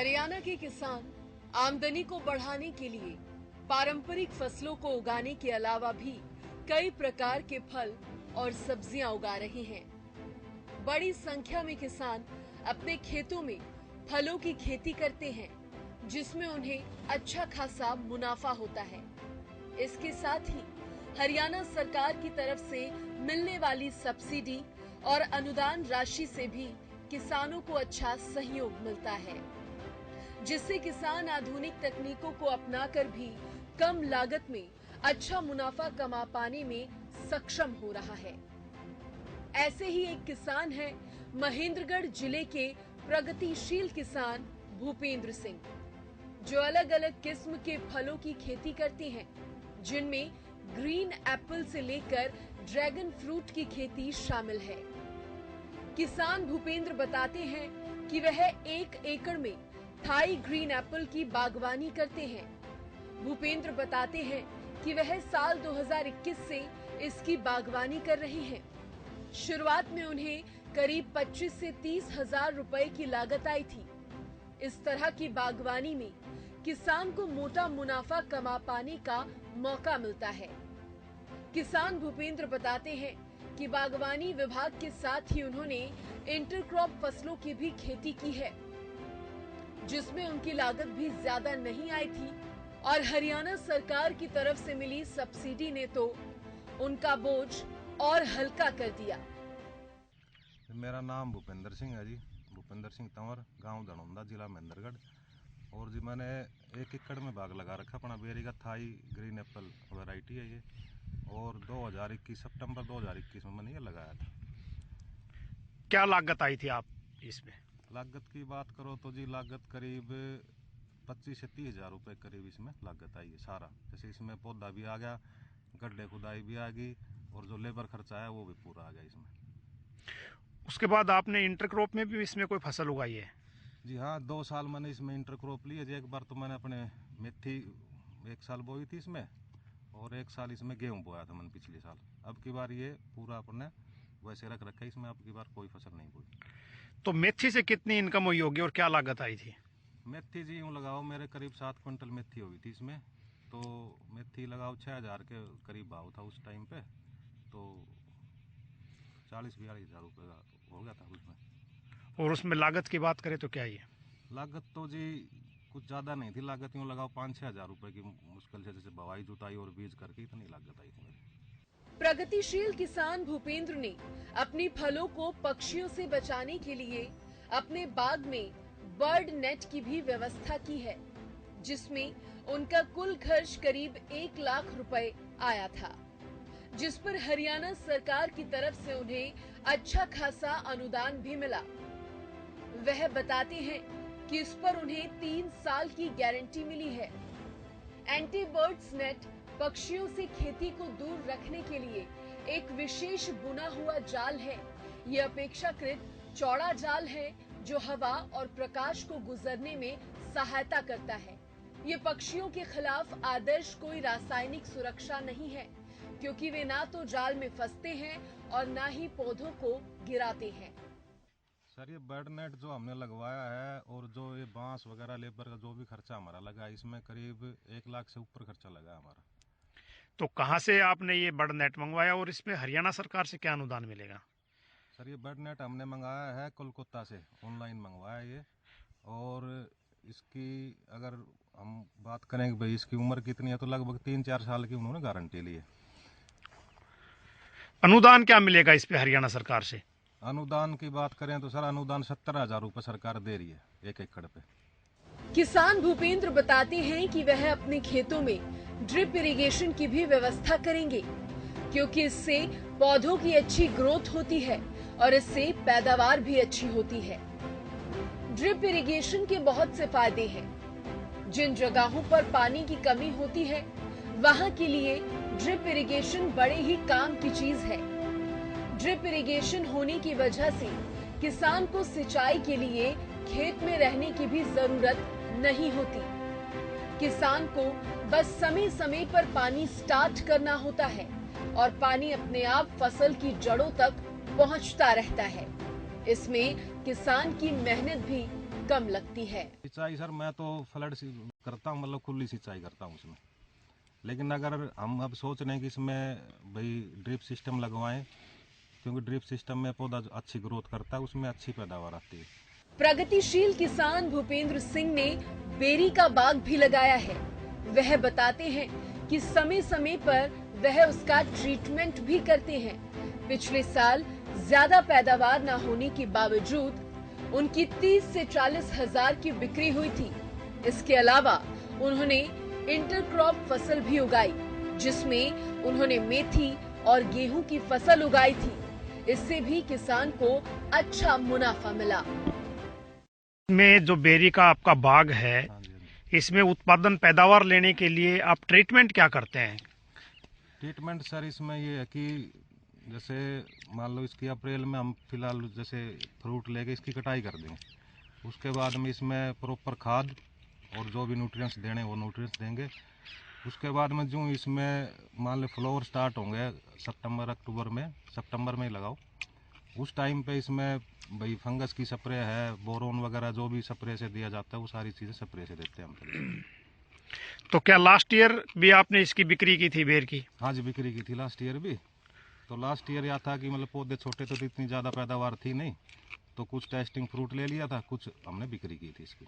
हरियाणा के किसान आमदनी को बढ़ाने के लिए पारंपरिक फसलों को उगाने के अलावा भी कई प्रकार के फल और सब्जियां उगा रहे हैं। बड़ी संख्या में किसान अपने खेतों में फलों की खेती करते हैं, जिसमें उन्हें अच्छा खासा मुनाफा होता है। इसके साथ ही हरियाणा सरकार की तरफ से मिलने वाली सब्सिडी और अनुदान राशि से भी किसानों को अच्छा सहयोग मिलता है, जिससे किसान आधुनिक तकनीकों को अपनाकर भी कम लागत में अच्छा मुनाफा कमा पाने में सक्षम हो रहा है। ऐसे ही एक किसान है महेंद्रगढ़ जिले के प्रगतिशील किसान भूपेंद्र सिंह, जो अलग अलग किस्म के फलों की खेती करते हैं, जिनमें ग्रीन एप्पल से लेकर ड्रैगन फ्रूट की खेती शामिल है। किसान भूपेंद्र बताते हैं कि वह 1 एकड़ में थाई ग्रीन एप्पल की बागवानी करते हैं। भूपेंद्र बताते हैं कि वह साल 2021 से इसकी बागवानी कर रहे हैं। शुरुआत में उन्हें करीब 25 से 30 हजार रुपए की लागत आई थी। इस तरह की बागवानी में किसान को मोटा मुनाफा कमा पाने का मौका मिलता है। किसान भूपेंद्र बताते हैं कि बागवानी विभाग के साथ ही उन्होंने इंटरक्रॉप फसलों की भी खेती की है, जिसमें उनकी लागत भी ज्यादा नहीं आई थी और हरियाणा सरकार की तरफ से मिली सब्सिडी ने तो उनका बोझ और हल्का कर दिया। मेरा नाम भूपेंद्र सिंह है जी, भूपेंद्र सिंह तंवर, गांव धनौंदा, जिला महेंद्रगढ़। और जी मैंने 1 एकड़ में बाग लगा रखा अपना बेरी का थाई ग्रीन एप्पल वैरायटी है ये। और 2021 सितंबर 2021 में मैंने ये लगाया था। क्या लागत आई थी आप इसमें? लागत की बात करो तो जी लागत करीब 25 से 30 हजार रुपये करीब इसमें लागत आई है सारा। जैसे इसमें पौधा भी आ गया, गड्ढे खुदाई भी आ गई और जो लेबर खर्चा है वो भी पूरा आ गया इसमें। उसके बाद आपने इंटरक्रॉप में भी इसमें कोई फसल उगाई है? जी हाँ, 2 साल मैंने इसमें इंटरक्रॉप ली है जी। एक बार तो मैंने अपने मेथी 1 साल बोई थी इसमें, और 1 साल इसमें गेहूँ बोया था मैंने पिछले साल। अब की बार ये पूरा अपने वैसे रख रखा है, इसमें अब की बार कोई फसल नहीं बोई। तो मेथी से कितनी इनकम हुई होगी और क्या लागत आई थी? मेथी जी यूँ लगाओ मेरे करीब 7 क्विंटल मेथी हुई थी इसमें। तो मेथी लगाओ 6,000 के करीब भाव था उस टाइम पे, तो 40-42 हजार रुपये का हो गया था उसमें। और उसमें लागत की बात करें तो क्या है? लागत तो जी कुछ ज़्यादा नहीं थी, लागत यूँ लगाओ 5-6 हजार रुपये की मुश्किल से, जैसे बवाई जुताई और बीज करके इतनी लागत आई थी मेरी। प्रगतिशील किसान भूपेंद्र ने अपनी फलों को पक्षियों से बचाने के लिए अपने बाग में बर्ड नेट की भी व्यवस्था की है, जिसमें उनका कुल खर्च करीब 1 लाख रुपए आया था, जिस पर हरियाणा सरकार की तरफ से उन्हें अच्छा खासा अनुदान भी मिला। वह बताते हैं कि इस पर उन्हें 3 साल की गारंटी मिली है। एंटी बर्ड्स नेट पक्षियों से खेती को दूर रखने के लिए एक विशेष बुना हुआ जाल है। ये अपेक्षाकृत चौड़ा जाल है जो हवा और प्रकाश को गुजरने में सहायता करता है। ये पक्षियों के खिलाफ आदर्श कोई रासायनिक सुरक्षा नहीं है, क्योंकि वे ना तो जाल में फंसते हैं और ना ही पौधों को गिराते हैं। सर ये बर्ड नेट जो हमने लगवाया है और जो ये बांस वगैरह लेबर का जो भी खर्चा हमारा लगा, इसमें करीब 1 लाख से ऊपर खर्चा लगा हमारा। तो कहाँ से आपने ये बर्ड नेट मंगवाया और इसमें हरियाणा सरकार से क्या अनुदान मिलेगा? सर ये बर्ड नेट हमने मंगाया है कोलकाता से, ऑनलाइन मंगवाया ये। और इसकी अगर हम बात करें कि भाई इसकी उम्र कितनी है, तो लगभग 3-4 साल की उन्होंने गारंटी ली है। अनुदान क्या मिलेगा इस पे हरियाणा सरकार से? अनुदान की बात करें तो सर अनुदान 70,000 रुपये सरकार दे रही है 1 एकड़ पे। किसान भूपेंद्र बताते हैं कि वह अपने खेतों में ड्रिप इरिगेशन की भी व्यवस्था करेंगे, क्योंकि इससे पौधों की अच्छी ग्रोथ होती है और इससे पैदावार भी अच्छी होती है। ड्रिप इरिगेशन के बहुत से फायदे हैं। जिन जगहों पर पानी की कमी होती है, वहां के लिए ड्रिप इरिगेशन बड़े ही काम की चीज है। ड्रिप इरिगेशन होने की वजह से किसान को सिंचाई के लिए खेत में रहने की भी जरूरत नहीं होती। किसान को बस समय समय पर पानी स्टार्ट करना होता है और पानी अपने आप फसल की जड़ों तक पहुंचता रहता है। इसमें किसान की मेहनत भी कम लगती है। सिंचाई सर मैं तो फ्लड करता हूँ, मतलब खुली सिंचाई करता हूँ उसमें। लेकिन अगर हम अब सोच रहे हैं कि इसमें भाई ड्रिप सिस्टम लगवाएं, क्योंकि ड्रिप सिस्टम में पौधा अच्छी ग्रोथ करता है, उसमें अच्छी पैदावार आती है। प्रगतिशील किसान भूपेंद्र सिंह ने बेरी का बाग भी लगाया है। वह बताते हैं कि समय समय पर वह उसका ट्रीटमेंट भी करते हैं। पिछले साल ज्यादा पैदावार न होने के बावजूद उनकी 30 से 40 हजार की बिक्री हुई थी। इसके अलावा उन्होंने इंटरक्रॉप फसल भी उगाई, जिसमें उन्होंने मेथी और गेहूं की फसल उगाई थी। इससे भी किसान को अच्छा मुनाफा मिला। में जो बेरी का आपका बाग है, हाँ जी। इसमें उत्पादन पैदावार लेने के लिए आप ट्रीटमेंट क्या करते हैं? ट्रीटमेंट सर इसमें ये है कि जैसे मान लो इसकी अप्रैल में हम फिलहाल जैसे फ्रूट लेके इसकी कटाई कर देंगे, उसके बाद में इसमें प्रॉपर खाद और जो भी न्यूट्रिएंट्स देने वो न्यूट्रिएंट्स देंगे। उसके बाद में जो इसमें मान लो फ्लावर स्टार्ट होंगे सितंबर में ही लगाओ, उस टाइम पे इसमें भाई फंगस की स्प्रे है, बोरोन वगैरह जो भी स्प्रे से दिया जाता है वो सारी चीज़ें स्प्रे से देते हैं हम। तो क्या लास्ट ईयर भी आपने इसकी बिक्री की थी बेर की? हाँ जी, बिक्री की थी लास्ट ईयर भी। तो लास्ट ईयर यह था कि मतलब पौधे छोटे तो इतनी ज़्यादा पैदावार थी नहीं, तो कुछ टेस्टिंग फ्रूट ले लिया था, कुछ हमने बिक्री की थी इसकी।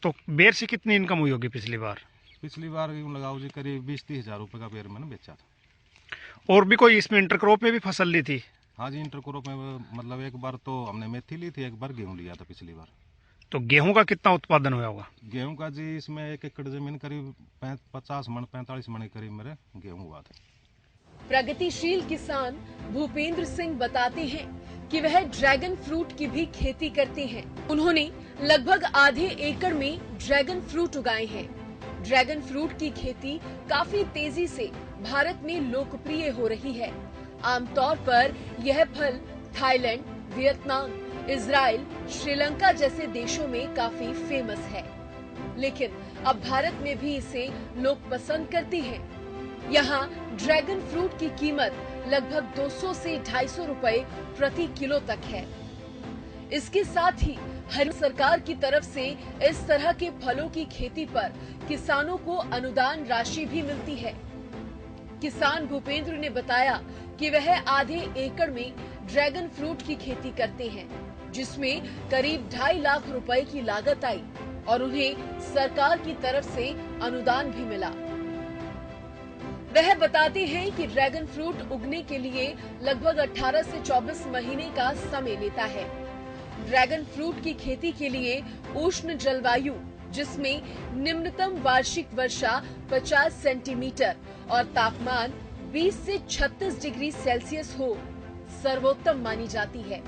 तो बेर से कितनी इनकम हुई होगी पिछली बार? पिछली बार यूँ लगाओ जी करीब 20-30 हज़ार रुपये का बेर मैंने बेचा था। और भी कोई इसमें इंटरक्रॉप में भी फसल ली थी? हाँ जी, इंटरक्रॉप में मतलब एक बार तो हमने मेथी ली थी, एक बार गेहूँ लिया था पिछली बार। तो गेहूं का कितना उत्पादन हुआ होगा? गेहूँ का जी इसमें 1 एकड़ जमीन करीब 45 मन के करीब मेरे गेहूँ हुआ था। प्रगतिशील किसान भूपेंद्र सिंह बताते हैं कि वह ड्रैगन फ्रूट की भी खेती करते हैं। उन्होंने लगभग आधे एकड़ में ड्रैगन फ्रूट उगाए हैं। ड्रैगन फ्रूट की खेती काफी तेजी से भारत में लोकप्रिय हो रही है। आमतौर पर यह फल थाईलैंड, वियतनाम, इजराइल, श्रीलंका जैसे देशों में काफी फेमस है, लेकिन अब भारत में भी इसे लोग पसंद करते हैं। यहाँ ड्रैगन फ्रूट की कीमत लगभग 200 से 250 रुपए प्रति किलो तक है। इसके साथ ही हरियाणा सरकार की तरफ से इस तरह के फलों की खेती पर किसानों को अनुदान राशि भी मिलती है। किसान भूपेंद्र ने बताया कि वह आधे एकड़ में ड्रैगन फ्रूट की खेती करते हैं, जिसमें करीब 2.5 लाख रुपए की लागत आई और उन्हें सरकार की तरफ से अनुदान भी मिला। वह बताते हैं कि ड्रैगन फ्रूट उगने के लिए लगभग 18 से 24 महीने का समय लेता है। ड्रैगन फ्रूट की खेती के लिए उष्ण जलवायु, जिसमें निम्नतम वार्षिक वर्षा 50 सेंटीमीटर और तापमान 20 से 36 डिग्री सेल्सियस हो, सर्वोत्तम मानी जाती है।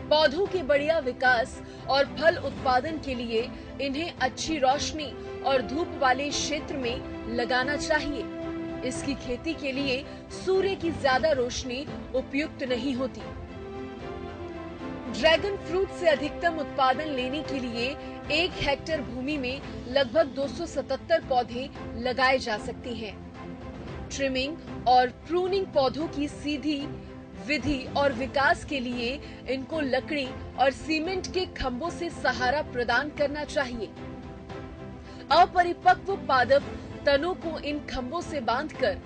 पौधों के बढ़िया विकास और फल उत्पादन के लिए इन्हें अच्छी रोशनी और धूप वाले क्षेत्र में लगाना चाहिए। इसकी खेती के लिए सूर्य की ज्यादा रोशनी उपयुक्त नहीं होती। ड्रैगन फ्रूट से अधिकतम उत्पादन लेने के लिए 1 हेक्टेयर भूमि में लगभग 277 पौधे लगाए जा सकते हैं। ट्रिमिंग और प्रूनिंग पौधों की सीधी विधि और विकास के लिए इनको लकड़ी और सीमेंट के खंभों से सहारा प्रदान करना चाहिए। अपरिपक्व पादप तनों को इन खंभों से बांधकर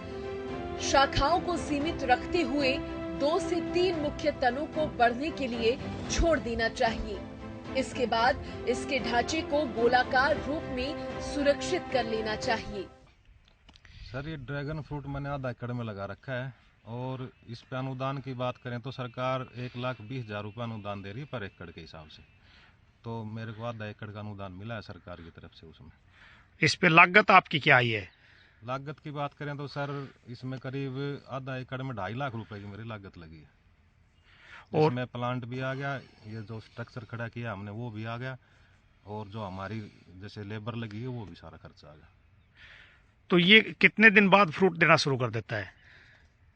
शाखाओं को सीमित रखते हुए 2 से 3 मुख्य तनों को बढ़ने के लिए छोड़ देना चाहिए। इसके बाद इसके ढांचे को गोलाकार रूप में सुरक्षित कर लेना चाहिए। सर ये ड्रैगन फ्रूट मैंने आधा एकड़ में लगा रखा है, और इस पे अनुदान की बात करें तो सरकार 1,20,000 रुपये अनुदान दे रही है पर एकड़ के हिसाब से। तो मेरे को आधा एकड़ का अनुदान मिला है सरकार की तरफ से। उसमें इस पे लागत आपकी क्या आई है? लागत की बात करें तो सर इसमें करीब आधा एकड़ में 2.5 लाख रुपए की मेरी लागत लगी है। और इसमें प्लांट भी आ गया, ये जो स्ट्रक्चर खड़ा किया हमने वो भी आ गया, और जो हमारी जैसे लेबर लगी है वो भी सारा खर्चा आ गया। तो ये कितने दिन बाद फ्रूट देना शुरू कर देता है?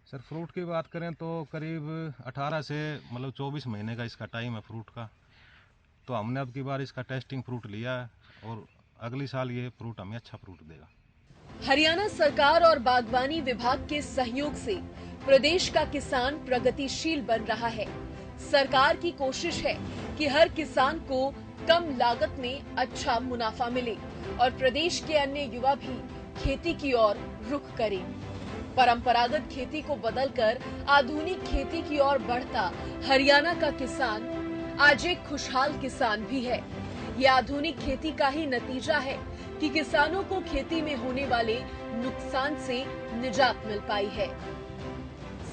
सर फ्रूट की बात करें तो करीब 18 से मतलब 24 महीने का इसका टाइम है फ्रूट का। तो हमने अब की बार इसका टेस्टिंग फ्रूट लिया है, और अगली साल ये फ्रूट हमें अच्छा फ्रूट देगा। हरियाणा सरकार और बागवानी विभाग के सहयोग से प्रदेश का किसान प्रगतिशील बन रहा है। सरकार की कोशिश है कि हर किसान को कम लागत में अच्छा मुनाफा मिले और प्रदेश के अन्य युवा भी खेती की ओर रुख करें। परंपरागत खेती को बदलकर आधुनिक खेती की ओर बढ़ता हरियाणा का किसान आज एक खुशहाल किसान भी है। ये आधुनिक खेती का ही नतीजा है कि किसानों को खेती में होने वाले नुकसान से निजात मिल पाई है।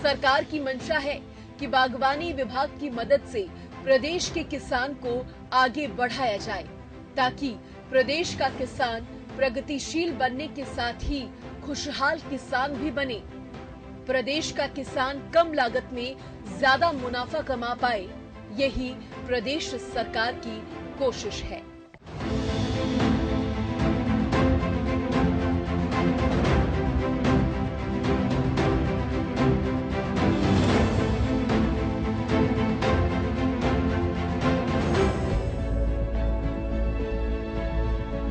सरकार की मंशा है कि बागवानी विभाग की मदद से प्रदेश के किसान को आगे बढ़ाया जाए ताकि प्रदेश का किसान प्रगतिशील बनने के साथ ही खुशहाल किसान भी बने। प्रदेश का किसान कम लागत में ज्यादा मुनाफा कमा पाए, यही प्रदेश सरकार की कोशिश है।